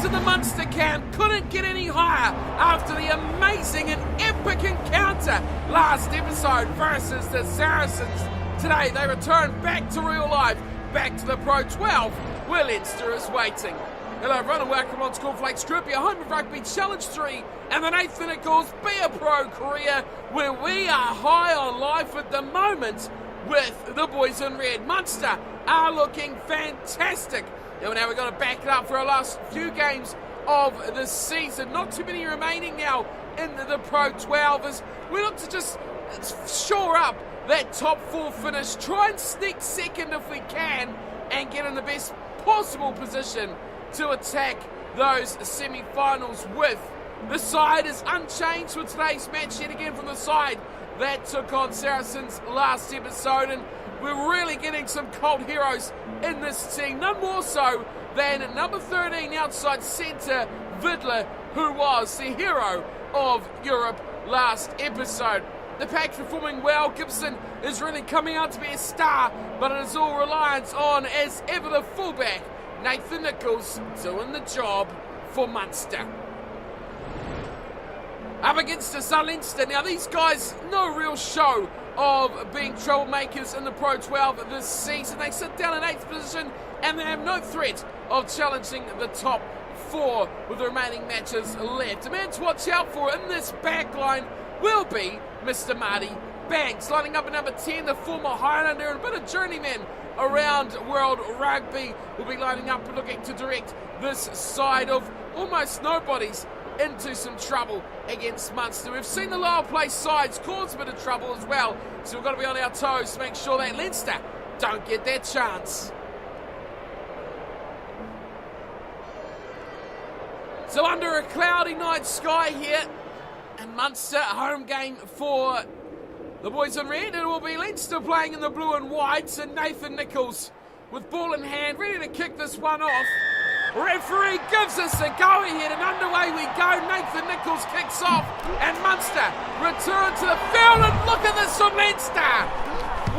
in the Munster camp couldn't get any higher after the amazing and epic encounter last episode versus the Saracens. Today they return back to real life, back to the Pro 12, where Leinster is waiting. Hello everyone and welcome on Cornflakes Group, your home of Rugby Challenge 3 and the Nathan Nicholls Be a Pro career, where we are high on life at the moment with the boys in red. Munster are looking fantastic. And now we've got to back it up for our last few games of the season. Not too many remaining now in the Pro 12 as we look to just shore up that top 4 finish, try and sneak second if we can, and get in the best possible position to attack those semi-finals with. The side is unchanged for today's match yet again from the side that took on Saracens last episode, and we're really getting some cold heroes in this team, none more so than number 13 outside centre Vidler, who was the hero of Europe last episode. The pack's performing well. Gibson is really coming out to be a star, but it is all reliant on, as ever, the fullback Nathan Nicholls doing the job for Munster. Up against us are Leinster. Now these guys, no real show of being troublemakers in the Pro 12 this season. They sit down in 8th position and they have no threat of challenging the top 4 with the remaining matches left. A man to watch out for in this back line will be Mr. Marty Banks, lining up at number 10, the former Highlander and a bit of journeyman around World Rugby, will be lining up and looking to direct this side of almost nobodies into some trouble against Munster. We've seen the lower place sides cause a bit of trouble as well, so we've got to be on our toes to make sure that Leinster don't get that chance. So under a cloudy night sky here in Munster, a home game for the boys in red. It will be Leinster playing in the blue and whites, and Nathan Nicholls with ball in hand, ready to kick this one off. Referee gives us a go-ahead and underway we go. Nathan Nicholls kicks off and Munster return to the field, and look at this from Leinster.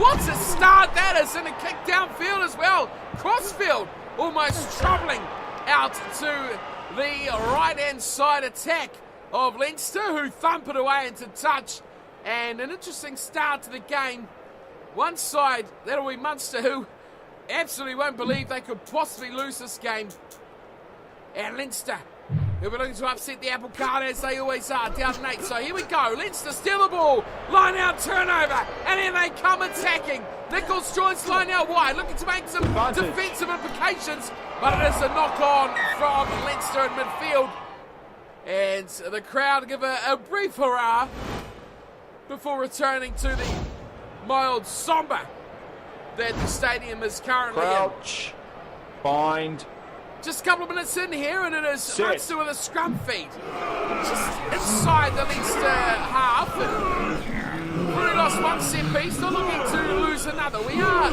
What a start that is, and a kick downfield as well. Crossfield almost troubling out to the right-hand side attack of Leinster, who thump it away into touch. And an interesting start to the game. One side, that'll be Munster, who absolutely won't believe they could possibly lose this game. And Leinster, who are looking to upset the apple cart as they always are, down in 8. So here we go. Leinster steal the ball, line out turnover, and then they come attacking. Nicholls joins line out wide, looking to make some defensive implications, but it is a knock on from Leinster in midfield. And the crowd give a brief hurrah before returning to the mild sombre that the stadium is currently Crouch. Bind. Just a couple of minutes in here, and it is Munster with a scrum feed just inside the Leinster half. And we lost one set piece, not looking to lose another. We are,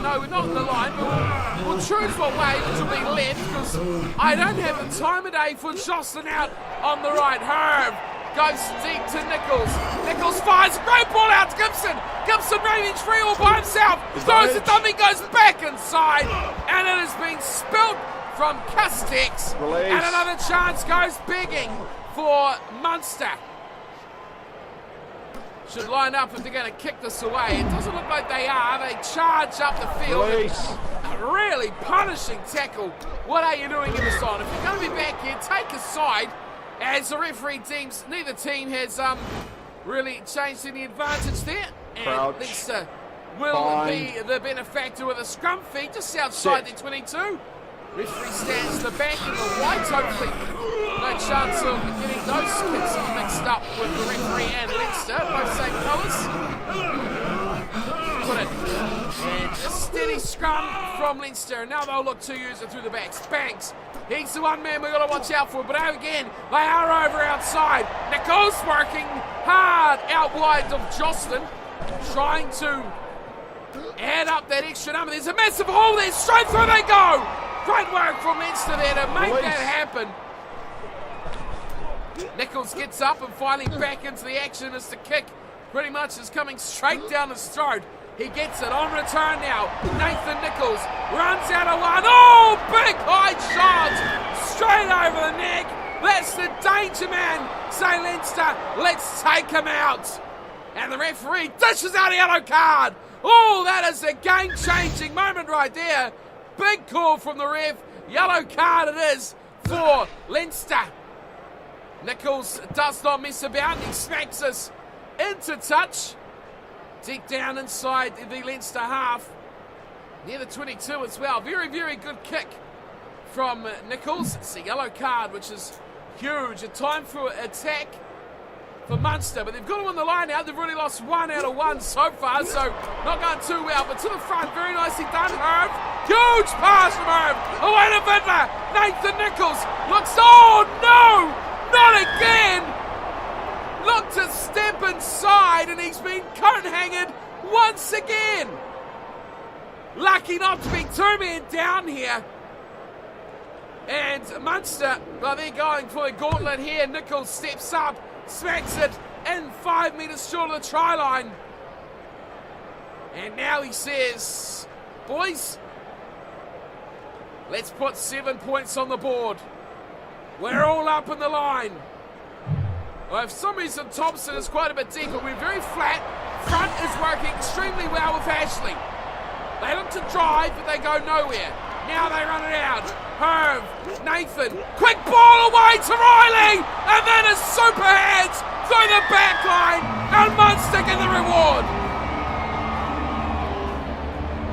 no, we're not in the line, but we'll choose what way to be left, because I don't have the time of day for Jocelyn out on the right. Herb goes deep to Nicholls. Nicholls fires a great ball out to Gibson. Gibson range free all by himself. Throws the dummy, goes back inside, and it has been spilt from Castex. And another chance goes begging for Munster. Should line up if they're going to kick this away. It doesn't look like they are. They charge up the field. A really punishing tackle. What are you doing in this on? If you're going to be back here, take a side. As the referee deems neither team has really changed any advantage there. And Leinster will be the benefactor with a scrum feed just outside the 22. Referee stands to the back in the white, hopefully no chance of getting those kicks mixed up with the referee and Leinster, both same colours. Put it. And a steady scrum from Leinster. Now they'll look to use it through the backs. Banks. He's the one man we've got to watch out for, but again, they are over outside. Nicholls working hard out wide of Jocelyn, trying to add up that extra number. There's a massive hole there, straight through they go. Great work from Munster there to make that happen. Nicholls gets up and finally back into the action as the kick pretty much is coming straight down his throat. He gets it on return now. Nathan Nicholls runs out of one. Oh, big high shot. straight over the neck. That's the danger man. Say Leinster, let's take him out. And the referee dishes out a yellow card. Oh, that is a game-changing moment right there. Big call from the ref. Yellow card it is for Leinster. Nicholls does not mess about. He smacks us into touch. Deep down inside the Leinster half. Near the 22 as well. Very, very good kick from Nicholls. It's a yellow card, which is huge. A time for attack for Munster, but they've got him on the line now. They've already lost 1 out of 1 so far, so not going too well. But to the front, very nicely done, Herb. Huge pass from Herb. Away to Vidler. Nathan Nicholls looks, oh no, not again. Looked to step inside, and he's been coat-hanged once again. Lucky not to be 2 men down here. And Munster, well, they're going for a gauntlet here. Nicholls steps up, smacks it in 5 metres short of the try line. And now he says, boys, let's put 7 points on the board. We're all up in the line. Well, for some reason, Thompson is quite a bit deeper. We're very flat. Front is working extremely well with Ashley. They look to drive, but they go nowhere. Now they run it out. Herb, Nathan, quick ball away to Riley, and then a super hands through the back line, and Munster get the reward.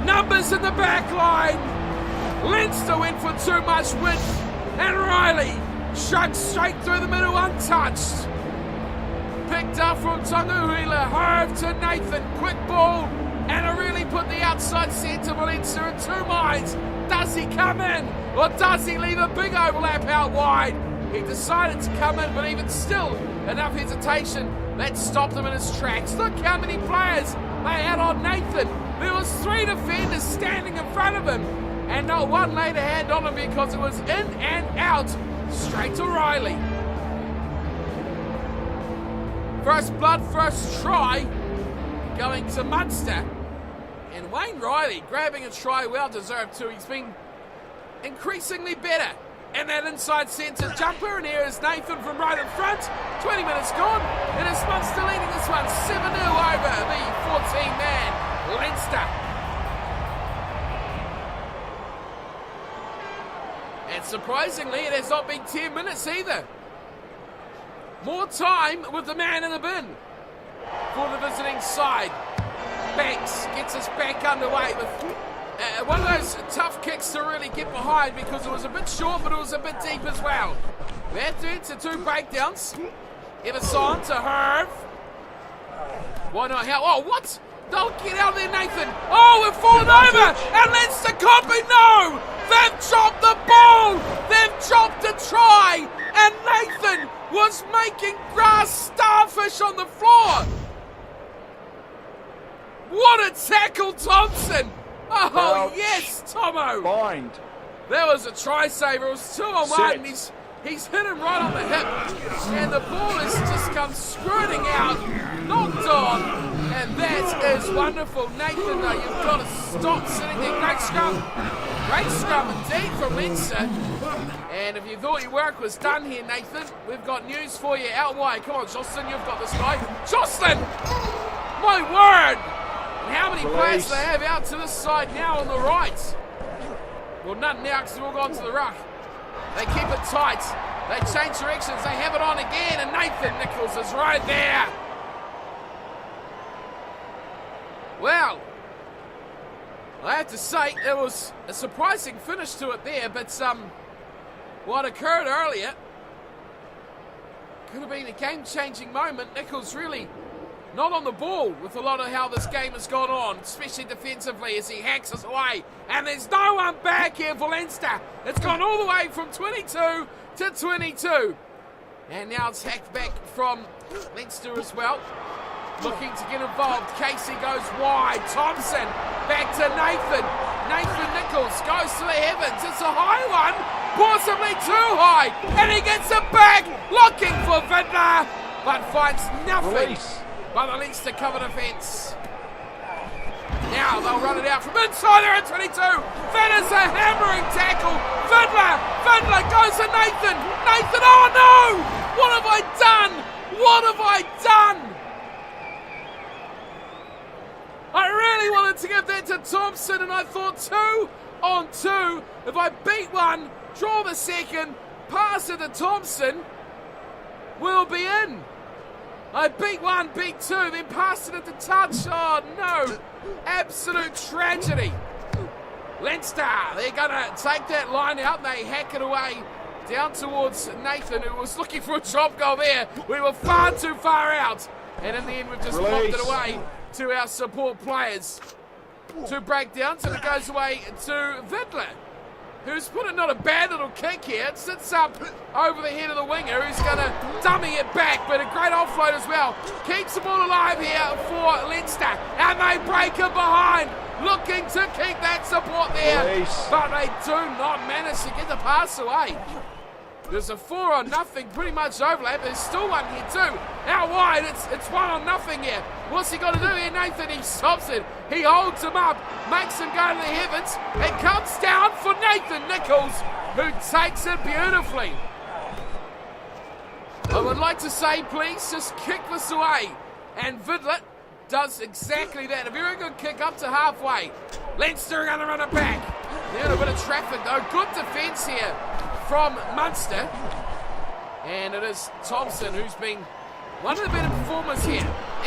Numbers in the back line. Leinster went for too much width, and Riley shrugged straight through the middle untouched. Picked up from Tonguhuila, Herb to Nathan, quick ball, and it really put the outside centre Leinster in 2 minds. Does he come in, or does he leave a big overlap out wide? He decided to come in, but even still, enough hesitation that stopped him in his tracks. Look how many players they had on Nathan. There was 3 defenders standing in front of him, and not one laid a hand on him because it was in and out, straight to Riley. First blood, first try, going to Munster. And Wayne Riley grabbing a try, well deserved too. He's been increasingly better in that inside centre jumper. And here is Nathan from right in front. 20 minutes gone. And it's Munster leading this one 7-0 over the 14-man Leinster. And surprisingly, it has not been 10 minutes either. More time with the man in the bin for the visiting side. Banks gets us back underway with one of those tough kicks to really get behind because it was a bit short, but it was a bit deep as well. We had to enter 2 breakdowns. Everson to Herb. Why not? How? Oh, what? Don't get out there, Nathan. Oh, we're falling over. And Leinster copy. No! They've dropped the ball. They've dropped a try. And Nathan was making grass starfish on the floor. What a tackle, Thompson! Oh, Ouch. yes, Tomo! Bind. That was a try saver. It was 2 on 1. He's hit him right on the hip. And the ball has just come squirting out, knocked on. And that is wonderful. Nathan, though, you've got to stop sitting there. Great scrum. Great scrum indeed from Leinster. And if you thought your work was done here, Nathan, we've got news for you out wide. Come on, Jocelyn, you've got this guy. Jocelyn! My word! And how many players do they have out to this side now on the right? Well, none now because they've all gone to the ruck. They keep it tight. They change directions. They have it on again, and Nathan Nicholls is right there. Well, I have to say it was a surprising finish to it there, but what occurred earlier could have been a game-changing moment. Nicholls really not on the ball with a lot of how this game has gone on, especially defensively as he hacks us away. And there's no one back here for Leinster. It's gone all the way from 22 to 22. And now it's hacked back from Leinster as well. Looking to get involved. Casey goes wide. Thompson back to Nathan. Nathan Nicholls goes to the heavens. It's a high one, possibly too high. And he gets it back, looking for Vidler, but finds nothing. By the Leinster cover defence. Now they'll run it out from inside there at 22. That is a hammering tackle Vidler goes to Nathan. Nathan, oh no! What have I done? What have I done? I really wanted to give that to Thompson, and I thought 2 on 2. If I beat one, draw the second, pass it to Thompson, we'll be in. I beat 1, beat 2, then passed it at the touch. Oh no! Absolute tragedy. Leinster, they're going to take that line out. They hack it away down towards Nathan, who was looking for a drop goal there. We were far too far out. And in the end, we've just popped it away to our support players to break down. So it goes away to Vidler, who's put in not a bad little kick here. It sits up over the head of the winger, who's going to dummy it back, but a great offload as well. Keeps the ball alive here for Leinster, and they break it behind, looking to keep that support there, but they do not manage to get the pass away. There's a 4 on nothing, pretty much overlap. There's still one here too. Out wide, it's 1 on nothing here. What's he got to do here, Nathan? He stops it. He holds him up, makes him go to the heavens. It comes down for Nathan Nicholls, who takes it beautifully. I would like to say, please, just kick this away. And Vidler does exactly that. A very good kick up to halfway. Leinster are going to run it back. They're in a bit of traffic though. Good defence here from Munster. And it is Thompson who's been one of the better performers here.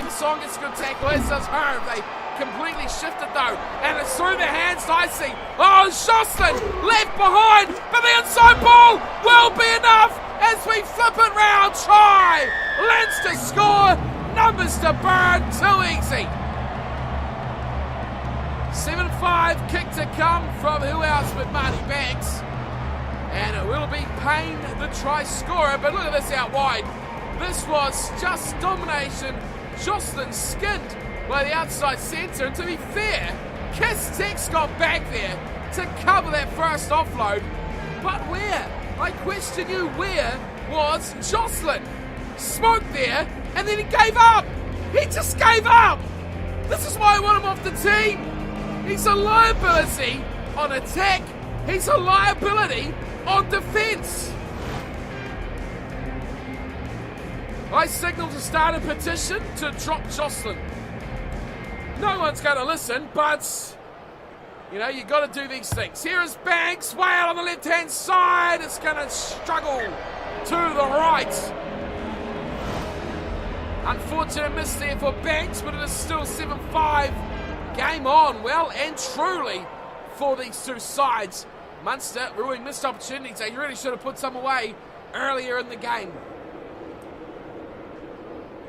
Song gets a good tackle, as does Herb. They completely shifted though. And it's through their hands, Dicey. Oh, Jocelyn left behind, but the inside ball will be enough as we flip it round. Try! Leinster score. Numbers to burn, too easy. 7-5, kick to come from who else but Marty Banks. And it will be Payne, the try scorer. But look at this out wide. This was just domination. Jocelyn skinned by the outside centre. And to be fair, Castex got back there to cover that first offload. But where? I question you, where was Jocelyn? Smoke there, and then he gave up. He just gave up. This is why I want him off the team. He's a liability on attack. He's a liability on defence. I signal to start a petition to drop Jocelyn. No one's going to listen, but you know, you got to do these things. Here is Banks, way out on the left-hand side. It's going to struggle to the right. Unfortunate miss there for Banks, but it is still 7-5. Game on, well and truly, for these two sides. Munster ruining missed opportunities. They really should have put some away earlier in the game.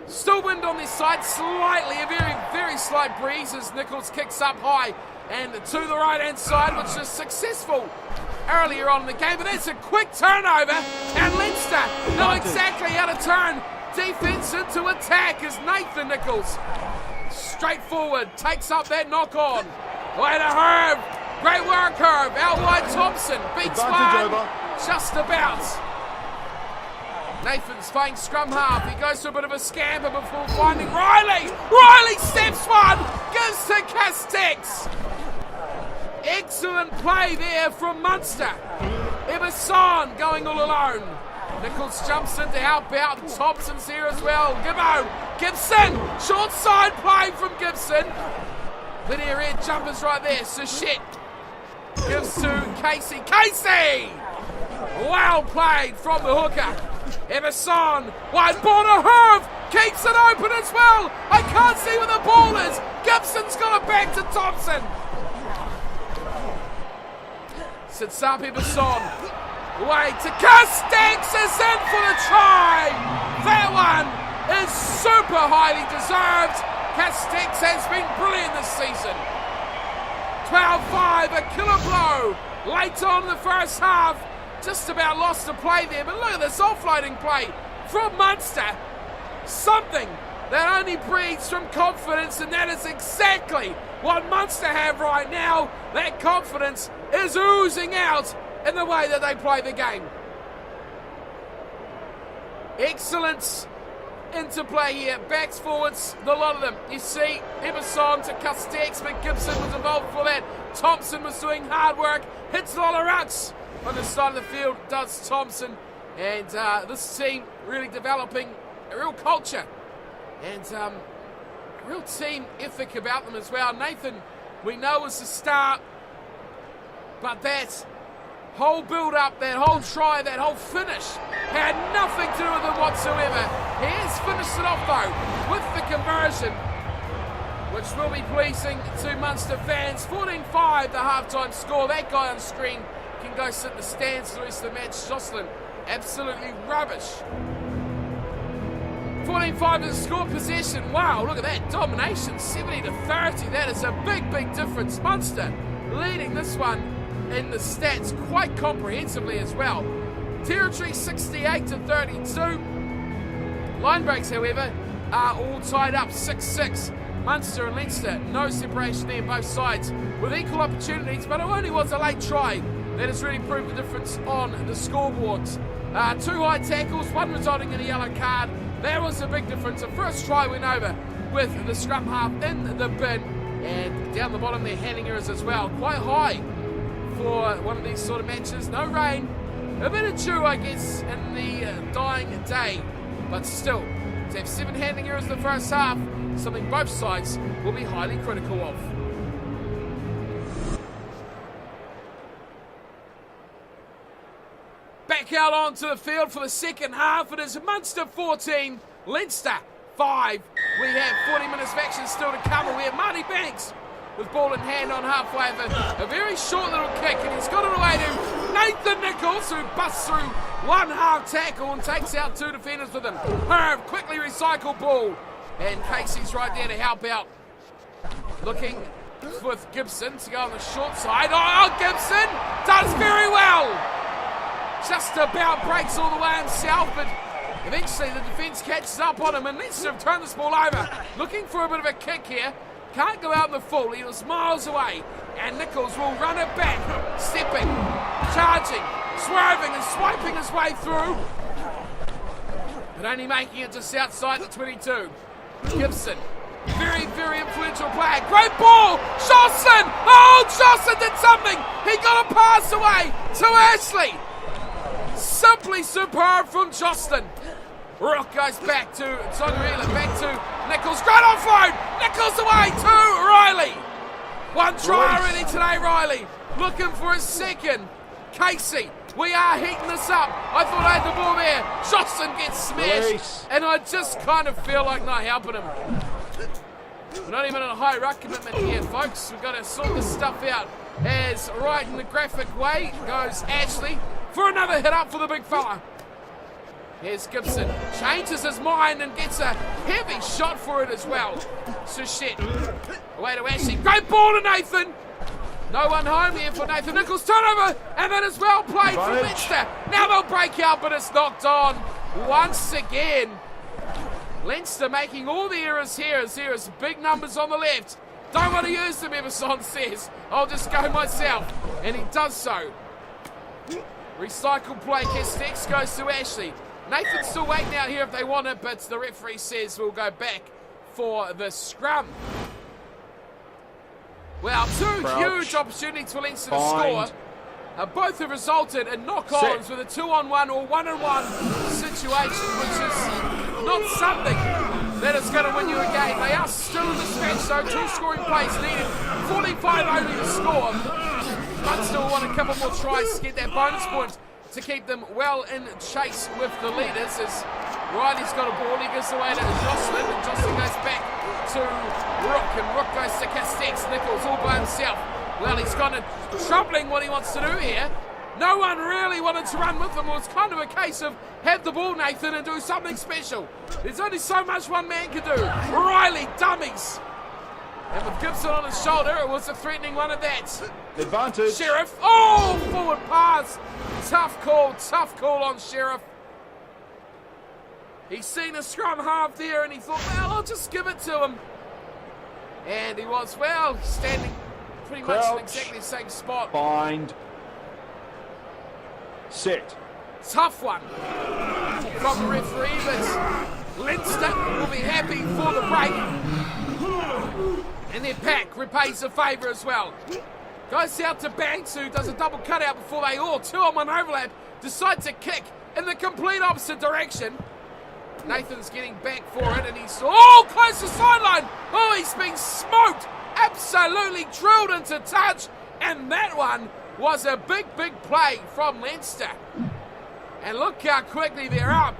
Still wind on this side, slightly, a very, very slight breeze as Nicholls kicks up high and to the right-hand side, which is successful earlier on in the game. But that's a quick turnover, and Leinster know exactly how to turn defence into attack as Nathan Nicholls, straight forward, takes up that knock-on. Way to Herb. Great work, Herb. Out wide, Thompson beats one. Just about. Nathan's playing scrum half. He goes to a bit of a scamper before finding Riley. Riley steps one. Gives to Castex. Excellent play there from Munster. Emerson going all alone. Nicholls jumps in to help out. Thompson's here as well. Gibson. Short side play from Gibson. Linear red jumpers right there. Sachet gives to Casey. Casey! Well played from the hooker. Emerson. Wide ball to Herb. Keeps it open as well. I can't see where the ball is. Gibson's got it back to Thompson. Sits up Emerson. Way to Castex is in for the try. That one is super highly deserved. Castex has been brilliant this season. 12-5, a killer blow. Late on in the first half. Just about lost the play there. But look at this offloading play from Munster. Something that only breeds from confidence, and that is exactly what Munster have right now. That confidence is oozing out in the way that they play the game. Excellent interplay here. Backs, forwards, the lot of them. You see Emerson to Castex, but Gibson was involved for that. Thompson was doing hard work. Hits a lot of rucks. on the side of the field does Thompson. And this team really developing a real culture and a real team ethic about them as well. Nathan, we know, was the star, but that whole build-up, that whole try, that whole finish had nothing to do with it whatsoever. He has finished it off, though, with the conversion, which will be pleasing to Munster fans. 14-5, the halftime score. That guy on screen can go sit in the stands for the rest of the match. Jocelyn, absolutely rubbish. 14-5 is the score. Possession, wow, look at that. Domination, 70-30. That is a big, big difference. Munster leading this one in the stats quite comprehensively as well. Territory 68-32. Line breaks, however, are all tied up 6-6. Munster and Leinster, no separation there, both sides with equal opportunities, but it only was a late try that has really proved the difference on the scoreboards. 2 high tackles, 1 resulting in a yellow card. That was a big difference. The first try went over with the scrum half in the bin, and down the bottom there, handling errors as well. Quite high for one of these sort of matches. No rain, a bit of dew, I guess, in the dying day, but still, to have 7 handling errors in the first half, something both sides will be highly critical of. Back out onto the field for the second half. It is Munster 14, Leinster 5. We have 40 minutes of action still to come, and we have Marty Banks with ball in hand on halfway of a very short little kick, and he's got it away to Nathan Nicholls, who busts through one half tackle and takes out 2 defenders with him. Herb quickly recycled ball, and Casey's right there to help out. Looking with Gibson to go on the short side. Oh, Gibson does very well. Just about breaks all the way himself, but eventually the defence catches up on him, and Leinster have turned this ball over. Looking for a bit of a kick here. Can't go out in the full. He was miles away, and Nicholls will run it back. Stepping, charging, swerving and swiping his way through, but only making it just outside the 22. Gibson, very, very influential player. Great ball! Jocelyn! Oh, Jocelyn did something! He got a pass away to Ashley. Simply superb from Jocelyn. Rook goes back to Zongarila, back to Nicholls. Great offload! Nicholls away to Riley. 1 try already today, Riley. Looking for a second. Casey, we are heating this up. I thought I had the ball there. Jocelyn gets smashed. And I just kind of feel like not helping him. We're not even on a high ruck commitment here, folks. We've got to sort this stuff out. As right in the graphic way goes Ashley for another hit up for the big fella. Here's Gibson, changes his mind and gets a heavy shot for it as well. Suchet, away to Ashley, great ball to Nathan. No one home here for Nathan Nicholls, turnover, and that is well played from Leinster. Now they'll break out, but it's knocked on once again. Leinster making all the errors here as there is big numbers on the left. Don't want to use them, Everson says. I'll just go myself, and he does so. Recycled play, Castex goes to Ashley. Nathan's still waiting out here if they want it, but the referee says we'll go back for the scrum. Well, 2 huge opportunities for Leinster to score. Both have resulted in knock-ons with a 2-on-1 or 1-on-1 situation, which is not something that is going to win you a game. They are still in this match, so 2 scoring plays needed. 45 only to score. Munster will want a couple more tries to get that bonus point to keep them well in chase with the leaders. As Riley's got a ball, he gives away to Jocelyn, and Jocelyn goes back to Rook, and Rook goes to Castex. Nicholls all by himself. Well, he's kind of troubling what he wants to do here. No one really wanted to run with him. It was kind of a case of have the ball, Nathan, and do something special. There's only so much one man can do. Riley dummies. And with Gibson on his shoulder, it was a threatening one at that. Advantage. Sheriff. Oh, forward pass. Tough call on Sheriff. He's seen a scrum half there and he thought, well, I'll just give it to him. And he was, well, standing pretty much in exactly the same spot. Bind. Set. Tough one from the referee, but Leinster will be happy for the break. And their pack repays the favour as well. Goes out to Banks, who does a double cutout before they all, 2-on-1 overlap, decide to kick in the complete opposite direction. Nathan's getting back for it, and he's close to sideline. Oh, he's been smoked, absolutely drilled into touch, and that one was a big play from Leinster. And look how quickly they're up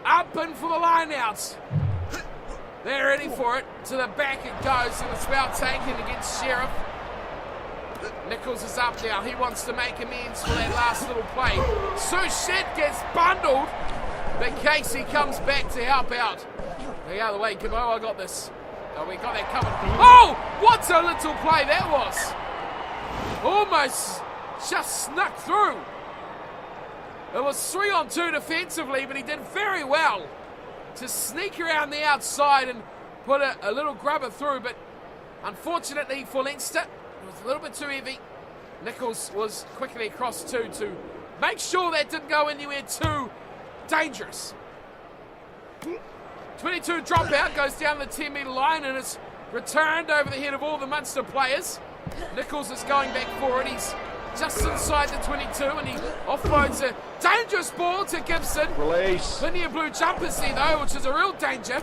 and for the line-outs. They're ready for it. To the back it goes, and it's well taken against Sheriff. Nicholls is up now. He wants to make amends for that last little play. Souchet gets bundled, but Casey comes back to help out. The other way, I got this. Oh, we got that covered. Oh, what a little play that was. Almost just snuck through. It was 3-on-2 defensively, but he did very well to sneak around the outside and put a little grubber through. But unfortunately for Leinster, it was a little bit too heavy. Nicholls was quickly across to make sure that didn't go anywhere too dangerous. 22 dropout, goes down the 10-metre line, and it's returned over the head of all the Munster players. Nicholls is going back forward. He's just inside the 22, and he offloads a dangerous ball to Gibson. Release. Plenty of blue jumpers there, though, which is a real danger.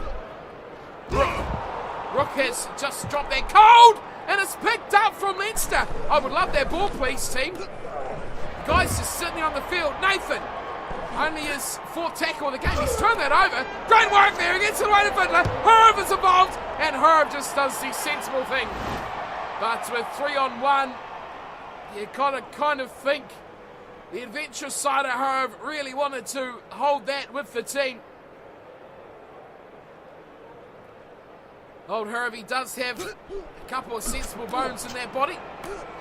Rook has just dropped their cold, and it's picked up from Leinster. I would love that ball, please, team. The guy's just sitting there on the field. Nathan, only his 4th tackle of the game. He's turned that over. Great work there. He gets it away to Fiddler. Herb is involved, and Herb just does the sensible thing. But with 3-on-1, you gotta kind of think the adventurous side of Herb really wanted to hold that with the team. Old Herb, he does have a couple of sensible bones in their body.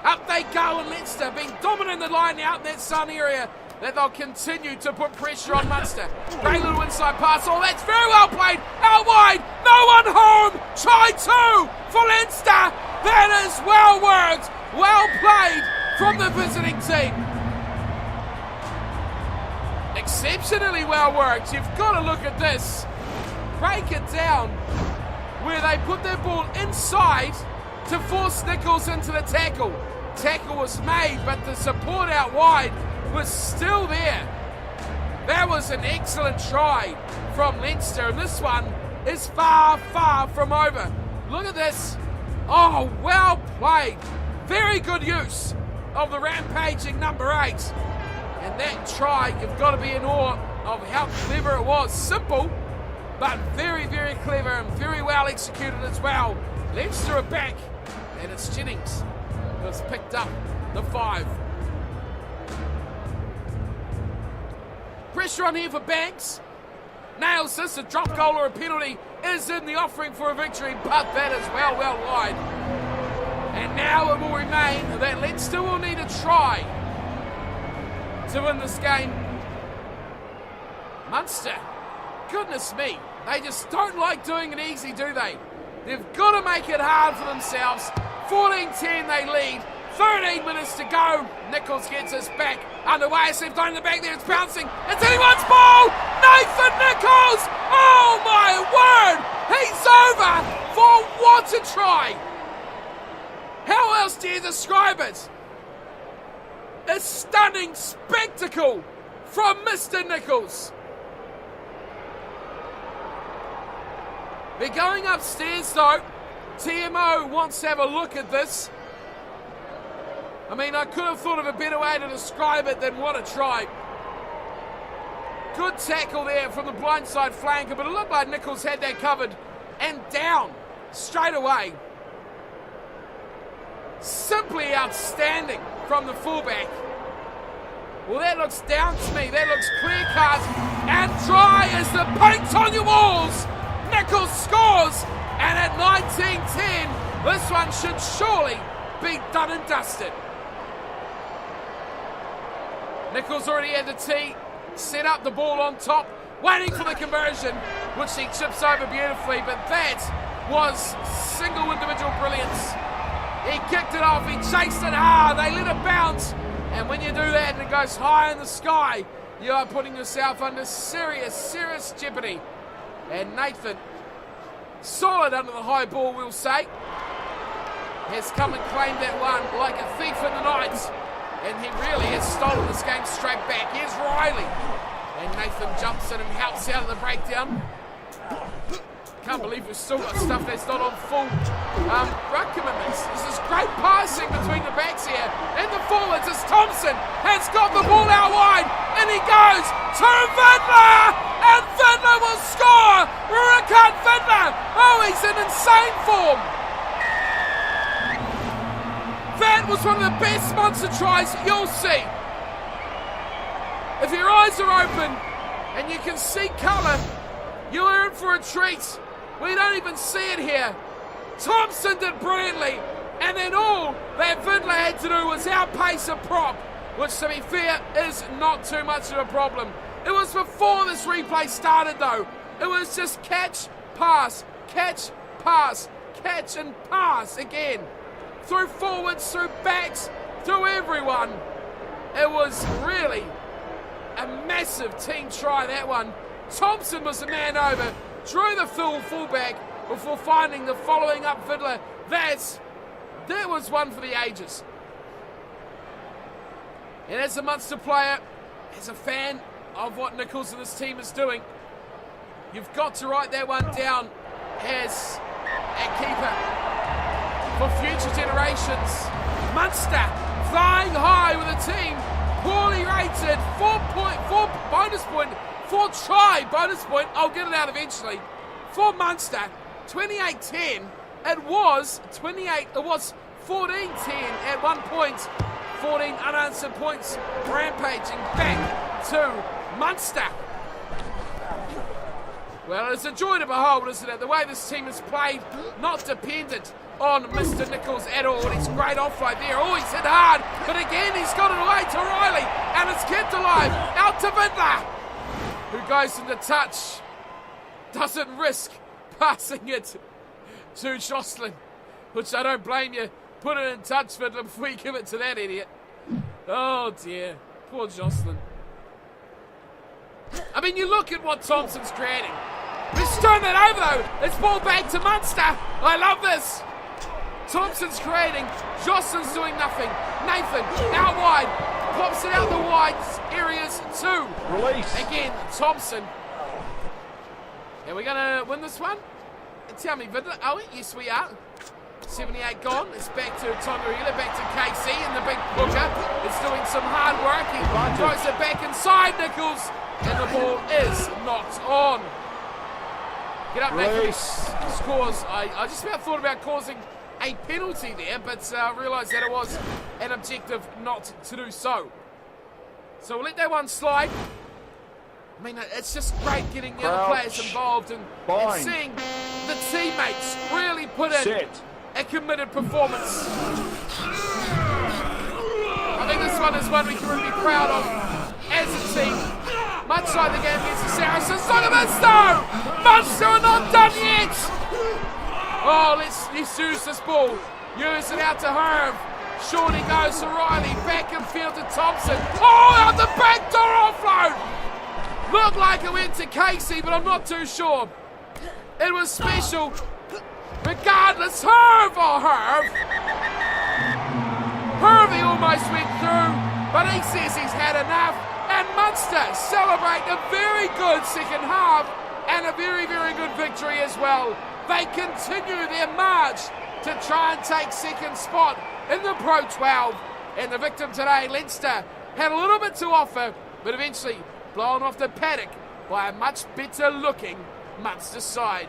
Up they go, and Leinster being dominant in the line out in that sun area, that they'll continue to put pressure on Munster. Great little inside pass. Oh, that's very well played. Out wide. No one home. Try 2 for Leinster. That is well worked. Well played from the visiting team. Exceptionally well worked. You've got to look at this. Break it down where they put their ball inside to force Nicholls into the tackle. Tackle was made, but the support out wide was still there. That was an excellent try from Leinster, and this one is far from over. Look at this. Oh, well played. Very good use of the rampaging number 8. And that try, you've got to be in awe of how clever it was. Simple, but very clever and very well executed as well. Leinster are back, and it's Jennings who has picked up the 5. Pressure on here for Banks. Nails this. A drop goal or a penalty is in the offering for a victory, but that is well wide. And now it will remain that Leinster will need a try to win this game. Munster, goodness me, they just don't like doing it easy, do they? They've got to make it hard for themselves. 14-10 they lead. 13 minutes to go. Nicholls gets us back underway. It's left on in the back there. It's bouncing. It's anyone's ball. Nathan Nicholls. Oh my word. He's over for what a try. How else do you describe it? A stunning spectacle from Mr. Nicholls. They're going upstairs though. TMO wants to have a look at this. I mean, I could have thought of a better way to describe it than what a try. Good tackle there from the blindside flanker, but it looked like Nicholls had that covered. And down straight away. Simply outstanding from the fullback. Well, that looks down to me. That looks clear cut. And dry as the paint on your walls. Nicholls scores. And at 19-10, this one should surely be done and dusted. Nicholls already had the tee, set up the ball on top, waiting for the conversion, which he chips over beautifully, but that was single individual brilliance. He kicked it off, he chased it hard, they let it bounce, and when you do that and it goes high in the sky, you are putting yourself under serious jeopardy. And Nathan, solid under the high ball, we'll say. has come and claimed that one like a thief in the night. And he really has stolen this game straight back. Here's Riley. And Nathan jumps in and helps out of the breakdown. Can't believe we've still got stuff that's not on full ruck commitments. This is great passing between the backs here. And the forwards as Thompson has got the ball out wide. And he goes to Vidler. And Vidler will score. Ricard Vidler. Oh, he's in insane form. That was one of the best Munster tries you'll see. If your eyes are open and you can see colour, you're in for a treat. We don't even see it here. Thompson did brilliantly, and then all that Vidler had to do was outpace a prop, which to be fair is not too much of a problem. It was before this replay started though. It was just catch, pass, catch, pass, catch and pass again. Through forwards, through backs, through everyone. It was really a massive team try, that one. Thompson was the man over, drew the fullback before finding the following up Vidler. That was one for the ages. And as a Munster player, as a fan of what Nicholls and his team is doing, you've got to write that one down as a keeper for future generations. Munster flying high with a team poorly rated, 4 bonus point, 4 try bonus point. I'll get it out eventually. For Munster, 28-10. It was 14-10 at one point. 14 unanswered points, rampaging back to Munster. Well, it's a joy to behold, isn't it? The way this team has played, not dependent on Mr. Nicholls at all. He's great offload there. Oh, he's hit hard, but again he's got it away to Riley, and it's kept alive. Out to Vidler, who goes into touch. Doesn't risk passing it to Jocelyn, which I don't blame you. Put it in touch, Vidler, before you give it to that idiot. Oh dear, poor Jocelyn. I mean, you look at what Thompson's creating. Let's turn that over though. It's ball back to Munster. I love this. Thompson's creating. Jocelyn's doing nothing. Nathan out wide. Pops it out the wide areas too. Release. Again, Thompson. Are we going to win this one? Tell me, Vidler. Are we? Yes, we are. 78 gone. It's back to Tongarila, back to KC, and the big booker is doing some hard work. He throws it back inside Nicholls, and the ball is not on. Get up, Nathan. Scores. I just about thought about causing a penalty there, but realised that it was an objective not to do so. So we'll let that one slide. I mean, it's just great getting the other players involved and seeing the teammates really put in a committed performance. I think this one is one we can really be proud of as a team. Much like the game against the Saracens. Look at this though! Munster are not done yet! Oh, let's use this ball. Use it out to Herb. Shorty goes to Riley. Back in field to Thompson. Oh, out the back door offload! Looked like it went to Casey, but I'm not too sure. It was special. Regardless, Herb! Hervey almost went through, but he says he's had enough. And Munster celebrate a very good second half and a very, very good victory as well. They continue their march to try and take second spot in the Pro 12. And the victim today, Leinster, had a little bit to offer, but eventually blown off the paddock by a much better looking Munster side.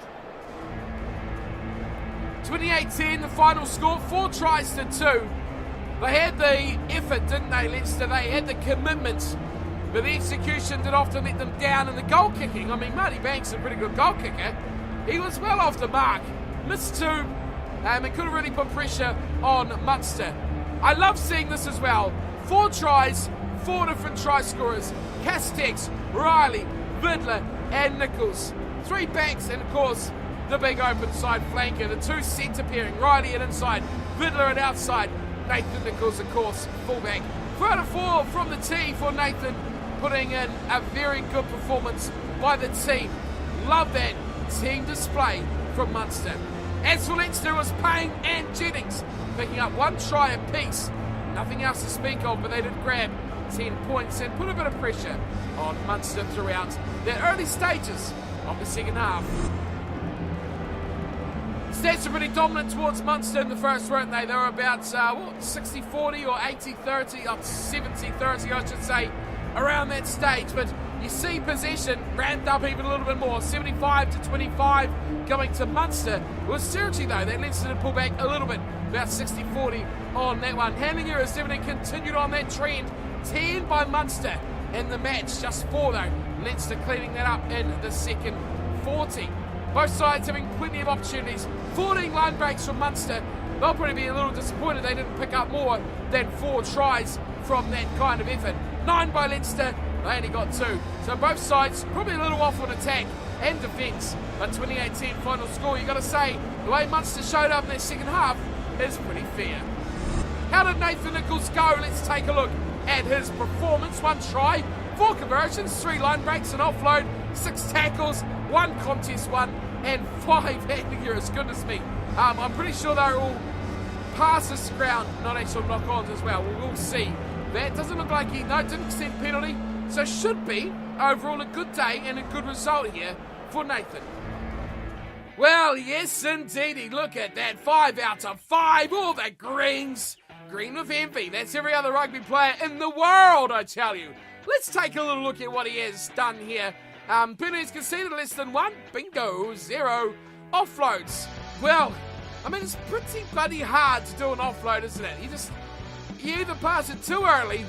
28-10, the final score, 4 tries to 2. They had the effort, didn't they, Leinster? They had the commitment, but the execution did often let them down in the goal kicking. I mean, Marty Banks is a pretty good goal kicker. He was well off the mark. Missed 2, and could have really put pressure on Munster. I love seeing this as well. 4 tries, 4 different try scorers. Castex, Riley, Vidler, and Nicholls. 3 backs, and of course, the big open side flanker. The 2 centre pairing, Riley at inside, Vidler at outside. Nathan Nicholls, of course, fullback. 4 out of 4 from the tee for Nathan, putting in a very good performance by the team. Love that team display from Munster. As for Leinster, was Payne and Jennings picking up 1 try apiece. Nothing else to speak of, but they did grab 10 points and put a bit of pressure on Munster throughout the early stages of the second half. Stats are pretty dominant towards Munster in the first, weren't they? They were about 60-40 or 80-30, up 70-30 I should say, around that stage. But you see possession ramped up even a little bit more, 75-25 going to Munster. It was seriously though, that Leinster did pull back a little bit, about 60-40 on that one. Handling errors definitely continued on that trend. 10 by Munster in the match, just 4 though. Leinster cleaning that up in the second 40. Both sides having plenty of opportunities. 14 line breaks from Munster. They'll probably be a little disappointed they didn't pick up more than 4 tries from that kind of effort. 9 by Leinster, they only got 2. So both sides probably a little off on attack and defence. But 28-10 final score, you got to say, the way Munster showed up in their second half is pretty fair. How did Nathan Nicholls go? Let's take a look at his performance. 1 try, 4 conversions, 3 line breaks, an offload, 6 tackles, 1 contest won, and 5 handling errors. Goodness me. I'm pretty sure they're all passes ground, not actual knock-ons as well. We'll see. That doesn't look like didn't extend penalty, so should be overall a good day and a good result here for Nathan. Well, yes indeedy. Look at that. 5 out of 5. All the greens. Green with envy. That's every other rugby player in the world, I tell you. Let's take a little look at what he has done here. Penalties conceded less than 1. Bingo. 0 offloads. Well, I mean, it's pretty bloody hard to do an offload, isn't it? You either pass it too early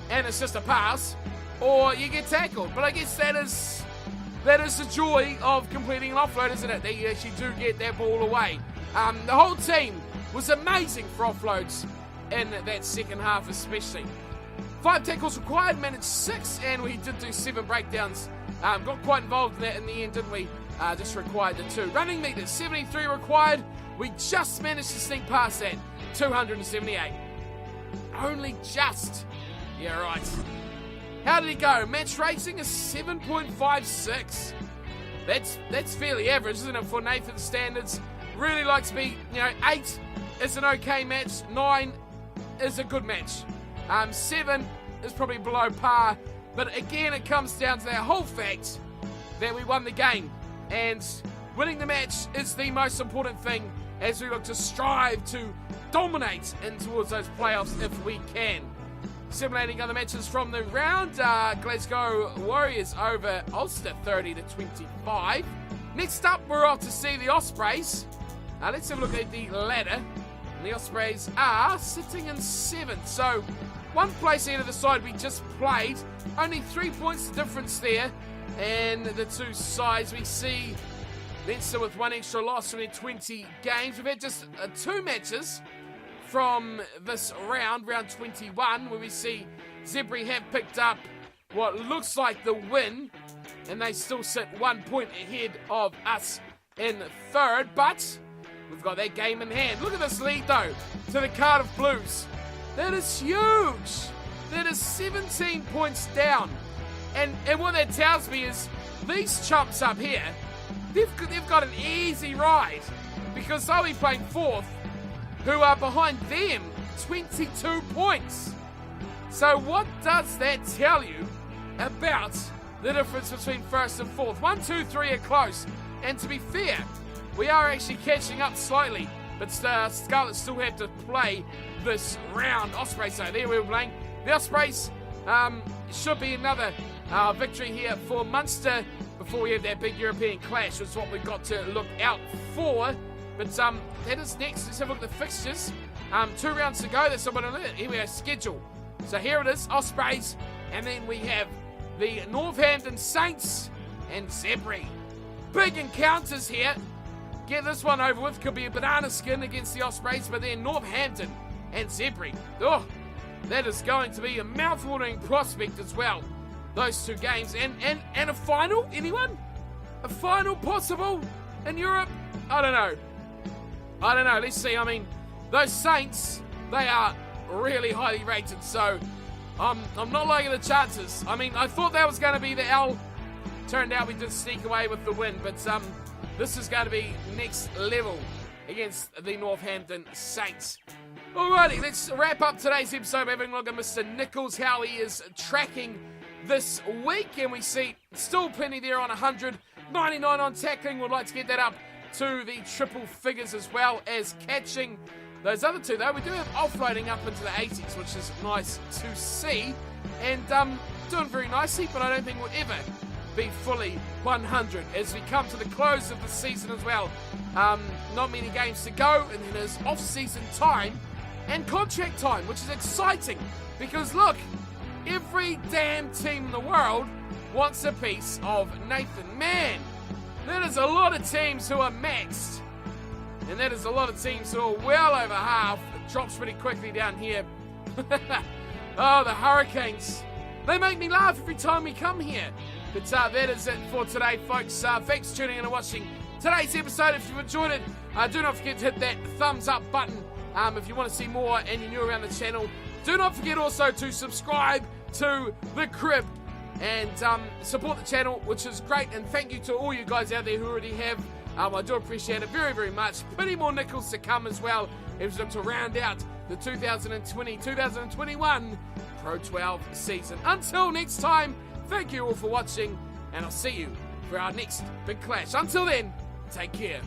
and it's just a pass, or you get tackled. But I guess that is the joy of completing an offload, isn't it? That you actually do get that ball away. The whole team was amazing for offloads in that second half especially. 5 tackles required, managed 6, and we did do 7 breakdowns. Got quite involved in that in the end, didn't we? Just required the 2. Running meters, 73 required. We just managed to sneak past that, 278. Only just. Yeah, right. How did he go? Match racing is 7.56. That's fairly average, isn't it, for Nathan's standards? Really likes to be, 8 is an okay match, 9 is a good match. 7 is probably below par, but again it comes down to that whole fact that we won the game, and winning the match is the most important thing as we look to strive to dominate in towards those playoffs if we can. Simulating other matches from the round, Glasgow Warriors over Ulster 30-25. Next up, we're off to see the Ospreys. Let's have a look at the ladder. The Ospreys are sitting in 7th, so 1 place ahead of the side we just played. Only 3 points difference there. And the 2 sides, we see Leinster with 1 extra loss from their 20 games. We've had just 2 matches from this round 21, where we see Zebri have picked up what looks like the win, and they still sit 1 point ahead of us in 3rd, but we've got that game in hand. Look at this lead though, to the Cardiff Blues. That is huge. That is 17 points down. And what that tells me is these chumps up here, they've got an easy ride, because they'll be playing 4th, who are behind them 22 points. So what does that tell you about the difference between 1st and 4th? 1, 2, 3 are close. And to be fair, we are actually catching up slightly, but Scarlets still have to play this round. Ospreys, so there we're playing. The Ospreys should be another victory here for Munster before we have that big European clash, which is what we've got to look out for. But that is next. Let's have a look at the fixtures. 2 rounds to go. That's someone on it. Here we are, schedule. So here it is, Ospreys, and then we have the Northampton Saints and Zebri. Big encounters here. Get this one over with. Could be a banana skin against the Ospreys, but then Northampton and Zebri. Oh, that is going to be a mouth-watering prospect as well. Those 2 games. And a final? Anyone? A final possible in Europe? I don't know. Let's see. I mean, those Saints, they are really highly rated, so I'm not liking the chances. I mean, I thought that was going to be the L. Turned out we did sneak away with the win, but this is going to be next level against the Northampton Saints. Alrighty, let's wrap up today's episode by having a look at Mr. Nicholls, how he is tracking this week, and we see still plenty there on 100, 99 on tackling. Would like to get that up to the triple figures as well as catching. Those other two, though, we do have offloading up into the 80s, which is nice to see, and doing very nicely, but I don't think we'll ever be fully 100 as we come to the close of the season as well. Not many games to go, and then there's off-season time and contract time, which is exciting, because look, every damn team in the world wants a piece of Nathan. Man, that is a lot of teams who are maxed. And that is a lot of teams who are well over half. It drops pretty quickly down here. Oh, the Hurricanes. They make me laugh every time we come here. But that is it for today, folks. Thanks for tuning in and watching today's episode. If you've enjoyed it, do not forget to hit that thumbs up button if you want to see more and you're new around the channel. Do not forget also to subscribe to The Crib and support the channel, which is great. And thank you to all you guys out there who already have. I do appreciate it very, very much. Plenty more Nicholls to come as well as we look to round out the 2020-2021 Pro 12 season. Until next time, thank you all for watching, and I'll see you for our next big clash. Until then, take care.